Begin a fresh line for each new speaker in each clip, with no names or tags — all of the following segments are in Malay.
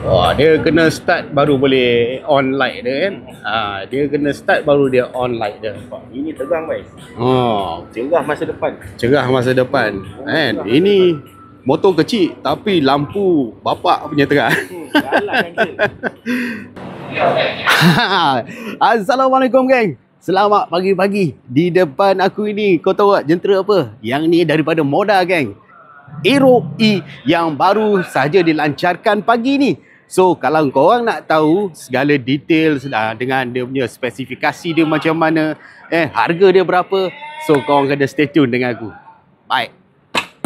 Wah, dia kena start baru boleh on light dia kan. Dia kena start baru dia on light dia.
Ini tegang guys.
Oh,
Cerah masa depan.
cerah masa depan. Kan? Ini motor kecil tapi lampu bapak punya terang.
Jalan kan.
Assalamualaikum geng. Selamat pagi-pagi. Di depan aku ini kau tahu tak jentera apa? Yang ni daripada Moda geng. Aero E yang baru saja dilancarkan pagi ni. So kalau korang nak tahu segala detail dengan dia punya spesifikasi dia macam mana, harga dia berapa, so korang kena stay tune dengan aku. Baik.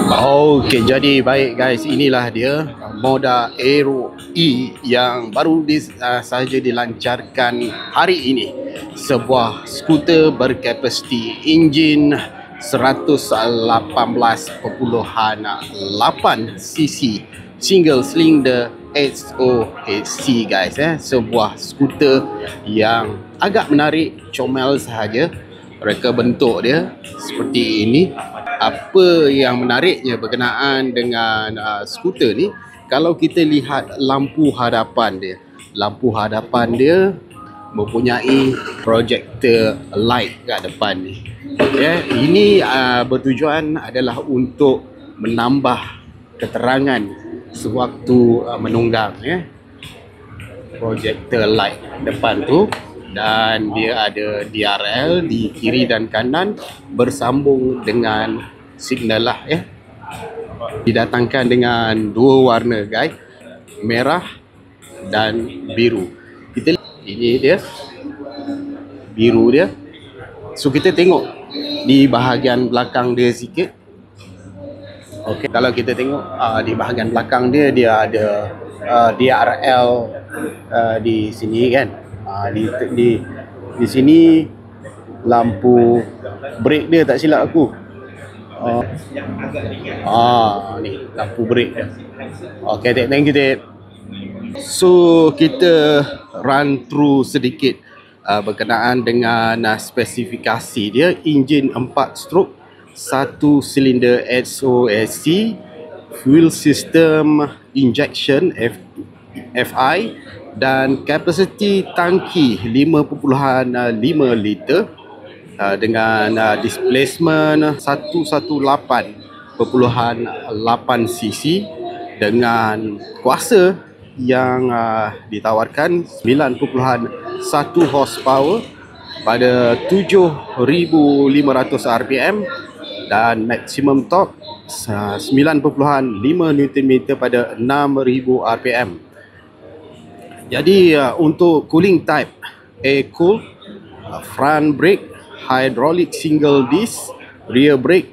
Okay, jadi baik guys, inilah dia Moda Aero E yang baru sahaja dilancarkan hari ini. Sebuah skuter berkapasiti enjin 118.8cc single cylinder SOHC guys. Sebuah skuter yang agak menarik, comel sahaja. Reka bentuk dia seperti ini. Apa yang menariknya berkenaan dengan skuter ni, kalau kita lihat lampu hadapan dia. Lampu hadapan dia mempunyai projector light kat depan ni. Ini bertujuan adalah untuk menambah keterangan sewaktu menunggang. Projector light depan tu, dan dia ada DRL di kiri dan kanan bersambung dengan signal lah. Didatangkan dengan dua warna guys, merah dan biru. Ini dia biru dia. So kita tengok di bahagian belakang dia sikit. Okey, kalau kita tengok di bahagian belakang dia ada DRL di sini kan. Di sini lampu brake dia, tak silap aku. Ni lampu brake dia. Okey, thank you Dad. So kita run through sedikit berkenaan dengan spesifikasi dia. Enjin 4 stroke, 1 silinder SOHC, fuel system injection FI, dan kapasiti tangki 5.5 liter dengan displacement 118.8cc dengan kuasa yang ditawarkan 9.1 horsepower pada 7,500 rpm dan maximum torque 9.5 Nm pada 6,000 rpm. Jadi untuk cooling type air-cooled, front brake, hydraulic single disc, rear brake,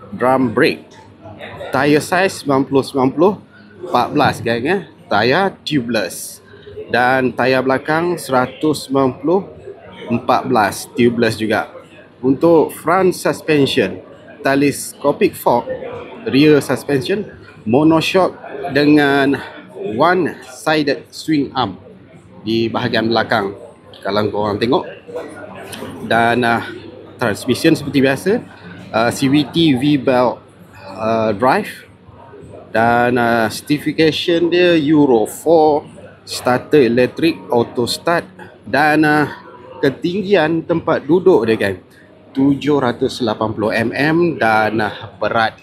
drum brake. Tire size 90-90 14 geng, tayar tubeless, dan tayar belakang 190/14 tubeless juga. Untuk front suspension, telescopic fork, rear suspension monoshock dengan one sided swing arm di bahagian belakang kalau korang tengok. Dan transmission seperti biasa, CVT V-belt drive, dan certification dia Euro 4, starter electric, auto start, dan ketinggian tempat duduk dia kan 780 mm dan berat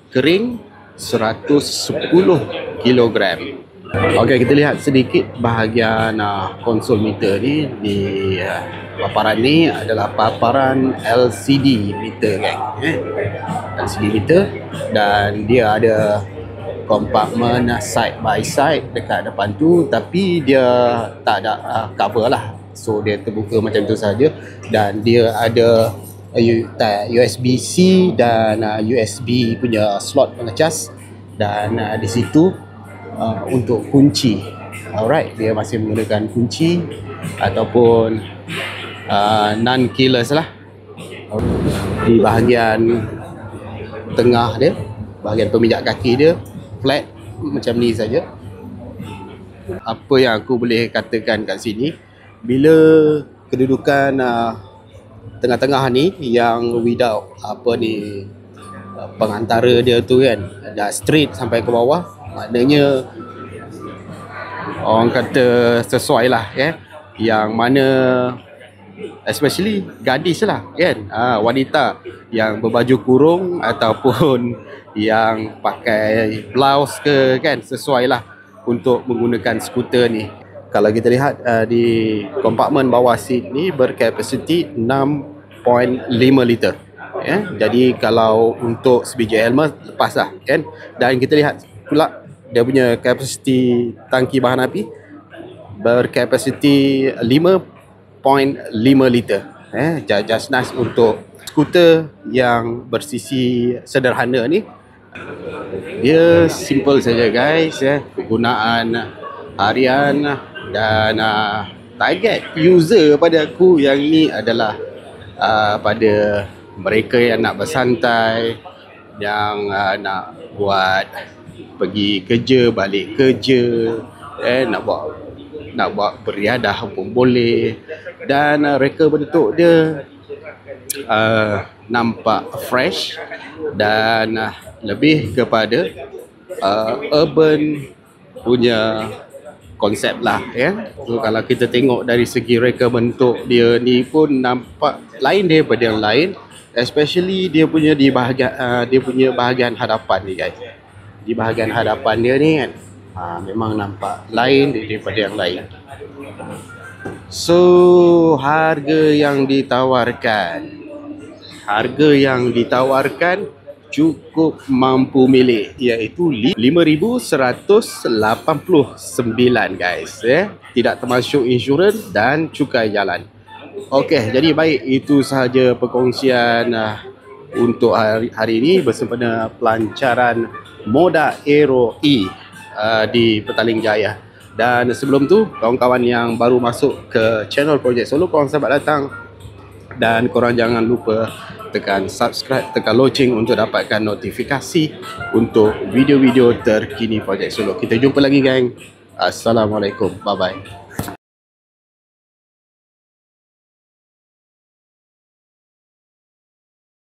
kering 110 kg. Okey, kita lihat sedikit bahagian konsol meter ni. Di paparan ni adalah paparan LCD meter kan. LCD meter, dan dia ada kompartmen side by side dekat depan tu, tapi dia tak ada cover lah. So dia terbuka macam tu saja, dan dia ada USB-C dan USB punya slot pengecas, dan di situ untuk kunci. Alright, dia masih menggunakan kunci ataupun non-keyless lah. Di bahagian tengah dia, bahagian pemijak kaki dia flat macam ni saja. Apa yang aku boleh katakan kat sini, bila kedudukan tengah-tengah ni yang without Pengantara dia tu kan dah straight sampai ke bawah, maknanya orang kata sesuai lah ya. Yang mana especially gadis lah kan, wanita yang berbaju kurung ataupun yang pakai blouse ke kan, sesuai lah untuk menggunakan skuter ni. Kalau kita lihat di kompartmen bawah seat ni berkapasiti 6.5 liter ya. Jadi kalau untuk sebiji helmet lepas lah kan. Dan kita lihat pula dia punya kapasiti tangki bahan api berkapasiti 5.5 liter. Just nice untuk skuter yang bersisi sederhana ni. Dia simple saja guys ya. Penggunaan harian dan target user pada aku yang ni adalah pada mereka yang nak bersantai, yang nak buat pergi kerja, balik kerja, nak buat beriadah pun boleh. Dan reka bentuk dia nampak fresh dan lebih kepada urban punya konsep lah ya. So, kalau kita tengok dari segi reka bentuk dia ni pun nampak lain daripada yang lain, especially dia punya di bahagian hadapan ni guys. Di bahagian hadapan dia ni kan memang nampak lain daripada yang lain. So harga yang ditawarkan cukup mampu milik, iaitu 5,189 guys ya. Tidak termasuk insurans dan cukai jalan. Okey, jadi baik, itu sahaja perkongsian untuk hari ini bersempena pelancaran Moda Aero E di Petaling Jaya. Dan sebelum tu, kawan-kawan yang baru masuk ke channel Projek Solo, korang selamat datang. Dan korang jangan lupa tekan subscribe, tekan loceng untuk dapatkan notifikasi untuk video-video terkini Projek Solo. Kita jumpa lagi geng. Assalamualaikum. Bye bye.